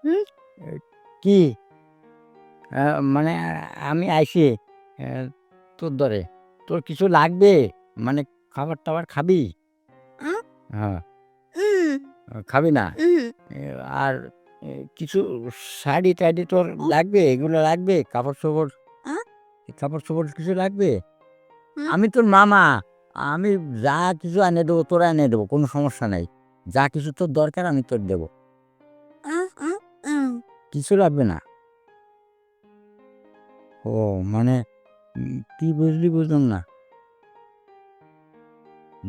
হুম? এ কি? আ মানে আমি আইছি অ্যা তোর দরে। তোর কিছু লাগবে? মানে খাবার-টাবার খাবি? আ হ্যাঁ, উম খাবি না? উহু। এ আর কিছু শাড়ি-টাড়ি তোর ও লাগবে? এগুলো লাগবে? কাপড়-চোপড় আ কাপড়-চোপড় কিছু লাগবে? আ আমি তোর মামা। আমি যা কিছু এনে দেবো, তোরে এনে দেবো। কোনো সমস্যা নাই। যা কিছু তোর দরকার আমি তোর দেবো। আ আ আম কিছু লাগবে না। ও মানে কি বুঝলি বুঝলাম না।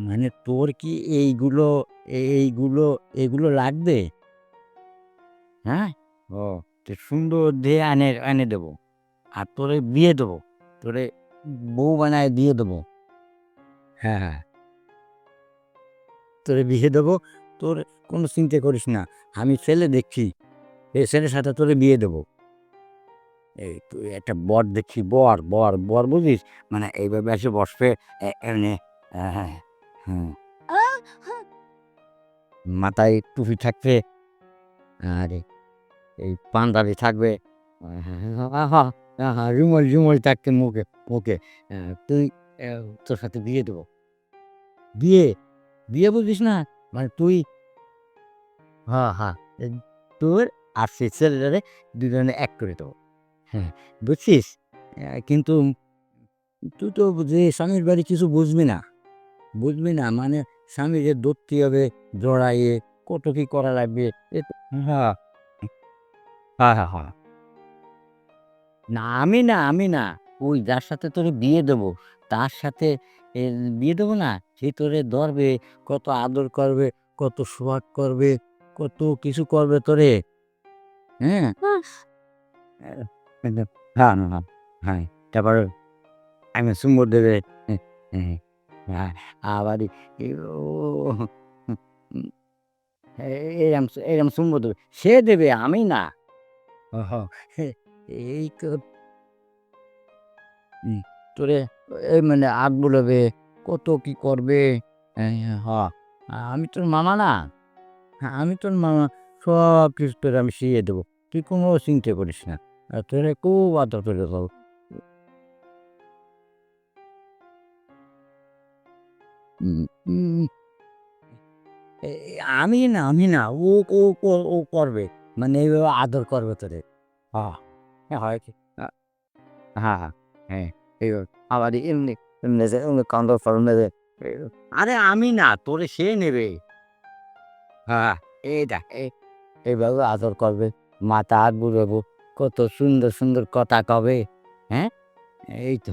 মানে তোর কি এইগুলো এইগুলো এগুলো লাগবে? হ্যাঁ? ও তো সুন্দর দিয়ে এনে দেবো। আর তোরে বিয়ে দেবো। তোরে বউ বানায় দিয়ে দেবো। হ্যাঁ, হ্যাঁ। তোরে বিয়ে দেবো। তোর কোনো চিন্তা করিস না। আমি ছেলে দেখছি। এই ছেলের সাথে তোরে বিয়ে দেবো। এই তুই একটা বর দেখছি বর বুঝিস? মানে এইভাবে এসে বসবে এমনি হ্যাঁ, হুম। আ হা মাথায় টুপি থাকবে আর এই পাঞ্জাবি থাকবে। রুমাল থাকবে মুখে। অ্যা তুই অ্যা তোর সাথে বিয়ে দেবো। বিয়ে, বিয়ে বুঝিস না? মানে তুই হ্যাঁ। এ তোর আর সেই ছেলেটারে দুজনে এক করে দেবো। হ্যাঁ, বুঝছিস? কিন্তু তুই তো যে স্বামীর বাড়ি কিছু বুঝবি না। বুঝবি না মানে স্বামীরে ধরতে হবে জড়াইয়ে কত কি করা লাগবে। এ তো হ্যাঁ, হ্যাঁ। না আমি না। ওই যার সাথে তোরে বিয়ে দেবো, তার সাথে এ বিয়ে দেবো না? সে তোরে ধরবে, কত আদর করবে, কত সোহাগ করবে, কত কিছু করবে তোরে। হ্যাঁ? আহ অ্যা কিন্তু না। হ্যাঁ, তারপরে আমি চুমু দেবে। হ্যাঁ, হ্যাঁ, হ্যাঁ, আবার ই ও উম এরম চুম্বু দেবে। সে দেবে, আমি না। ওহ এই হুম, তোরে মানে আগ বুলাবে, কত কি করবে। হ আমি তোর মামা না? হ্যাঁ, আমি তোর মামা সব কিছু তোরে আমি শিখিয়ে দেবো। তুই কোনো চিন্তা করিস না। তোরে খুব আদর করে দেবো। উম উম এ আমি না। ও ও ও ও করবে। মানে এইভাবে আদর করবে তোরে। হ্যাঁ, হয় কি? হ্যাঁ। হ্যাঁ, এইভাবে আবার এমনি যে এমনি কান্দর ফরমে যে আরে আমি না, তোরে সে নেবে। হ্যাঁ, এই দেখ এইভাবে আদর করবে। মাথা হাত বুলাবো। কত সুন্দর কথা কবে। হ্যাঁ? এই তো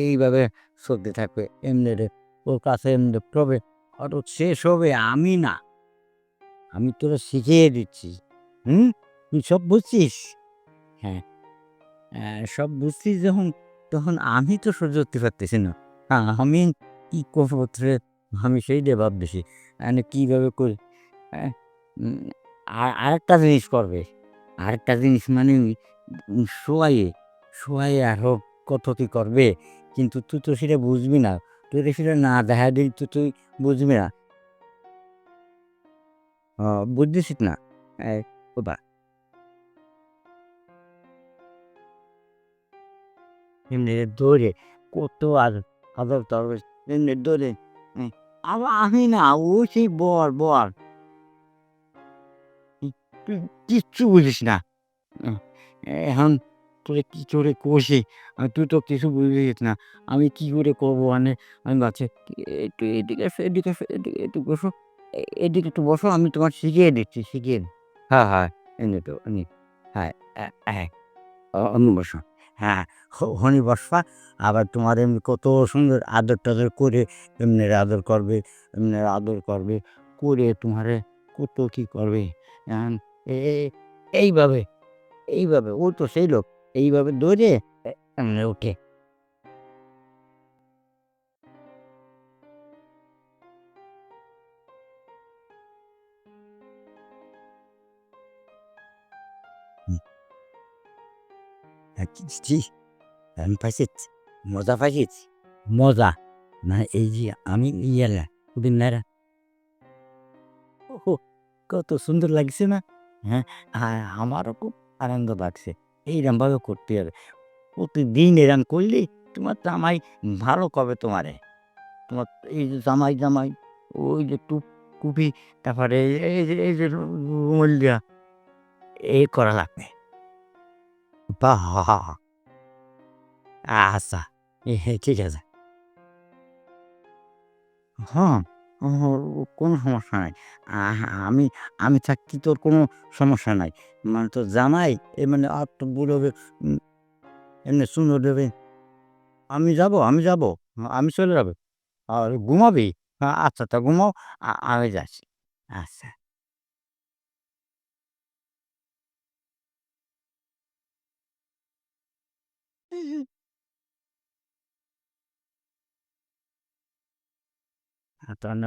এইভাবে চলতে থাকবে। এমনি রে ওর কাছে এমনি প্রবে অটো শেষ হবে আমি না। আমি তোরে শিখিয়ে দিচ্ছি। হুম? তুই সব বুঝছিস? হ্যাঁ, সব বুঝছিস যখন তখন আমি তো সহ্য করতে পারতেছি না। আমি কি করবো তোরে আমি সেইটা ভাবতেছি। মানে কিভাবে করি হ্যাঁ? উম আরেকটা জিনিস করবে। আরেকটা জিনিস মানে শোয়াইয়ে আরো কত কি করবে। কিন্তু তুই তো সেটা বুঝবি না। তোরে সেটা না দেখায় দিলে তো তুই বুঝবি না। বুঝতেছিস না? এই ওবা এমনি ধরে কত আদর করবে এমনি ধরে হুম, আমি না ও সেই বর। তুই কিচ্ছু বুঝিস না। উম এখন তোরে কি করে কষি তুই তো কিছু বুঝিস না। আমি কি করে করবো মানে আমি ভাবছি একটু একটু বসো। এদিকে একটু বসো আমি তোমার শিখিয়ে দিচ্ছি শিখিয়ে হ্যাঁ, এমনি তো এমনি হ্যাঁ, হ্যাঁ, অমনি বসো। হ্যাঁ, ওখানে বসবা আবার তোমার এমনি কত সুন্দর আদর-টাদর করে এমনি আদর করবে। করে তোমারে কত কি করবে। এখন এ এ এইভাবে ও তো সেই লোক। এইভাবে ধরে এমনি ওঠে। হুম, ছি আমি পাইছিস? মজা পাইছিস? মজা। না এই যে আমি ইয়া না, পুদিনারা ওহো! কত সুন্দর লাগছে না? হ্যাঁ, আমারও খুব আনন্দ লাগছে। এইরমভাবে করতে হবে। প্রতিদিন এরম করলে তোমার জামাই ভালো করবে তোমারে। তোমার এই যে জামাই, ওই যে টুপি, তারপরে এই যে রুমাল দিয়া করা লাগবে। বাহ! আচ্ছা। ঠিক আছে। হ্যাঁ, কোনো সমস্যা নাই। আমি আমি থাকতে তোর কোনো সমস্যা নাই। মানে তোর জামাই মানে আর তো বুড়ো হবে, উম এমনি সুন্দর দেবে। আমি যাবো। আমি চলে যাবো। আর ঘুমাবি? আচ্ছা তা ঘুমাও। আমি যাচ্ছি। আচ্ছা। তো অন্য